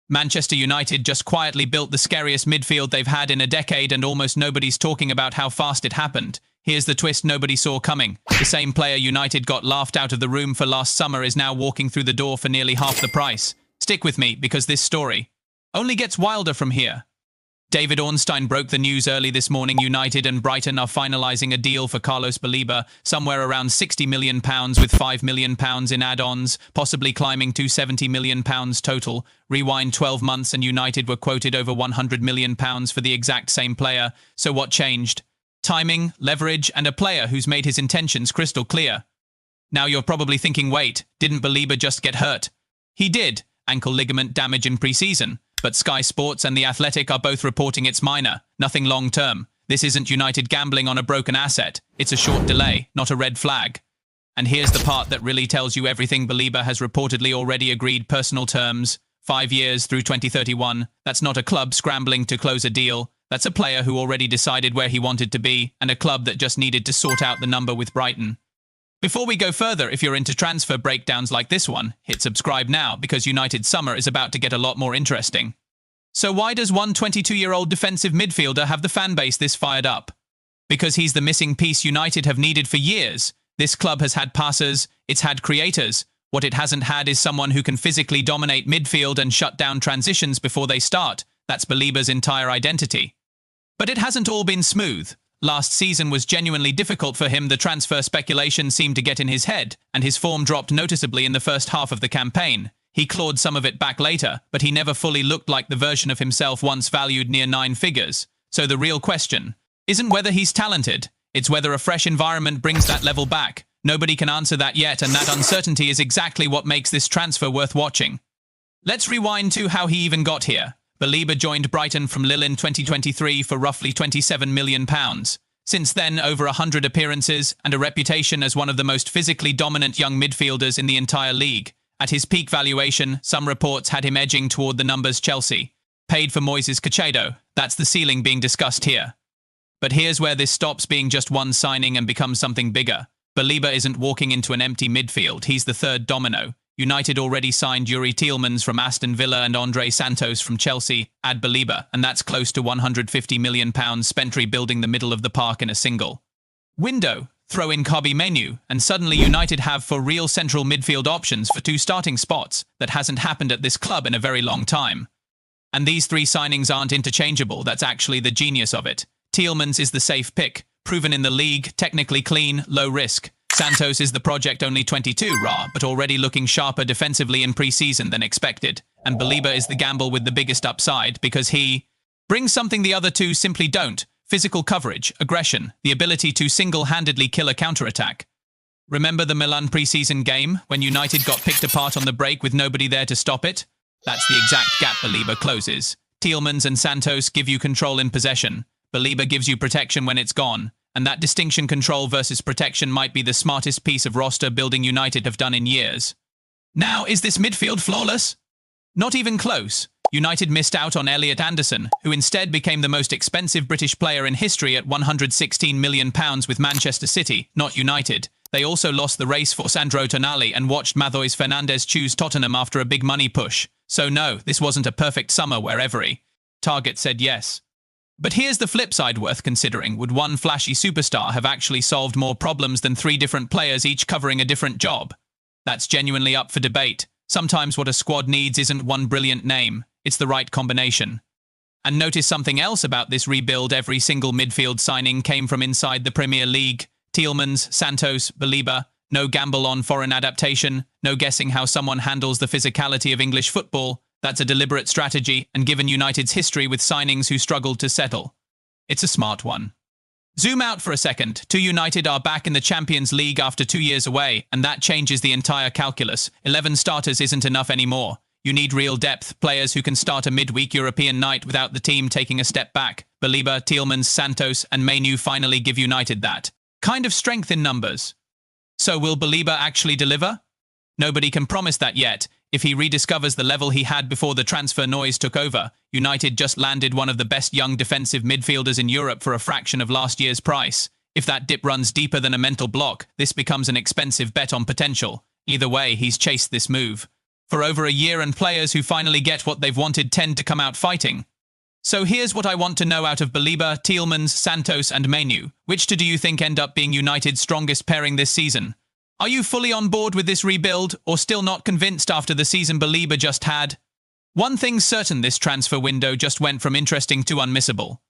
Manchester United just quietly built the scariest midfield they've had in a decade, and almost nobody's talking about how fast it happened. Here's the twist nobody saw coming. The same player United got laughed out of the room for last summer is now walking through the door for nearly half the price. Stick with me, because this story only gets wilder from here. David Ornstein broke the news early this morning. United and Brighton are finalising a deal for Carlos Baleba, somewhere around £60 million with £5 million in add-ons, possibly climbing to £70 million total. Rewind 12 months and United were quoted over £100 million for the exact same player. So what changed? Timing, leverage, and a player who's made his intentions crystal clear. Now you're probably thinking, wait, didn't Baleba just get hurt? He did, ankle ligament damage in pre-season. But Sky Sports and The Athletic are both reporting it's minor, nothing long-term. This isn't United gambling on a broken asset. It's a short delay, not a red flag. And here's the part that really tells you everything. Baleba has reportedly already agreed personal terms. 5 years through 2031. That's not a club scrambling to close a deal. That's a player who already decided where he wanted to be, and a club that just needed to sort out the number with Brighton. Before we go further, if you're into transfer breakdowns like this one, hit subscribe now, because United's summer is about to get a lot more interesting. So why does one 22-year-old defensive midfielder have the fanbase this fired up? Because he's the missing piece United have needed for years. This club has had passers, it's had creators. What it hasn't had is someone who can physically dominate midfield and shut down transitions before they start. That's Baleba's entire identity. But it hasn't all been smooth. Last season was genuinely difficult for him. The transfer speculation seemed to get in his head, and his form dropped noticeably in the first half of the campaign. He clawed some of it back later, but he never fully looked like the version of himself once valued near 9 figures. So the real question isn't whether he's talented, it's whether a fresh environment brings that level back. Nobody can answer that yet, and that uncertainty is exactly what makes this transfer worth watching. Let's rewind to how he even got here. Baleba joined Brighton from Lille in 2023 for roughly £27 million. Since then, over 100 appearances and a reputation as one of the most physically dominant young midfielders in the entire league. At his peak valuation, some reports had him edging toward the numbers Chelsea paid for Moises Caicedo. That's the ceiling being discussed here. But here's where this stops being just one signing and becomes something bigger. Baleba isn't walking into an empty midfield, he's the third domino. United already signed Yuri Tielemans from Aston Villa and Andre Santos from Chelsea. Add Baleba, and that's close to £150 million spent rebuilding the middle of the park in a single window. Throw in Kobbie Mainoo, and suddenly United have for real central midfield options for 2 starting spots. That hasn't happened at this club in a very long time. And these 3 signings aren't interchangeable. That's actually the genius of it. Tielemans is the safe pick, proven in the league, technically clean, low risk. Santos is the project, only 22 raw, but already looking sharper defensively in pre-season than expected. And Baleba is the gamble with the biggest upside, because he brings something the other 2 simply don't. Physical coverage, aggression, the ability to single-handedly kill a counter-attack. Remember the Milan pre-season game, when United got picked apart on the break with nobody there to stop it? That's the exact gap Baleba closes. Tielemans and Santos give you control in possession. Baleba gives you protection when it's gone. And that distinction, control versus protection, might be the smartest piece of roster building United have done in years. Now, is this midfield flawless? Not even close. United missed out on Elliot Anderson, who instead became the most expensive British player in history at £116 million with Manchester City, not United. They also lost the race for Sandro Tonali and watched Matheus Fernandes choose Tottenham after a big money push. So no, this wasn't a perfect summer where every target said yes. But here's the flip side worth considering. Would one flashy superstar have actually solved more problems than 3 different players each covering a different job? That's genuinely up for debate. Sometimes what a squad needs isn't one brilliant name. It's the right combination. And notice something else about this rebuild. Every single midfield signing came from inside the Premier League. Tielemans, Santos, Baleba. No gamble on foreign adaptation. No guessing how someone handles the physicality of English football. That's a deliberate strategy, and given United's history with signings who struggled to settle, it's a smart one. Zoom out for a second. United are back in the Champions League after 2 years away, and that changes the entire calculus. 11 starters isn't enough anymore. You need real depth, players who can start a midweek European night without the team taking a step back. Baleba, Tielemans, Santos and Mainoo finally give United that kind of strength in numbers. So will Baleba actually deliver? Nobody can promise that yet. If he rediscovers the level he had before the transfer noise took over, United just landed one of the best young defensive midfielders in Europe for a fraction of last year's price. If that dip runs deeper than a mental block, this becomes an expensive bet on potential. Either way, he's chased this move. for over a year, and players who finally get what they've wanted tend to come out fighting. So here's what I want to know out of Baleba, Tielemans, Santos and Menu. Which two do you think end up being United's strongest pairing this season? Are you fully on board with this rebuild, or still not convinced after the season Baleba just had? One thing's certain, this transfer window just went from interesting to unmissable.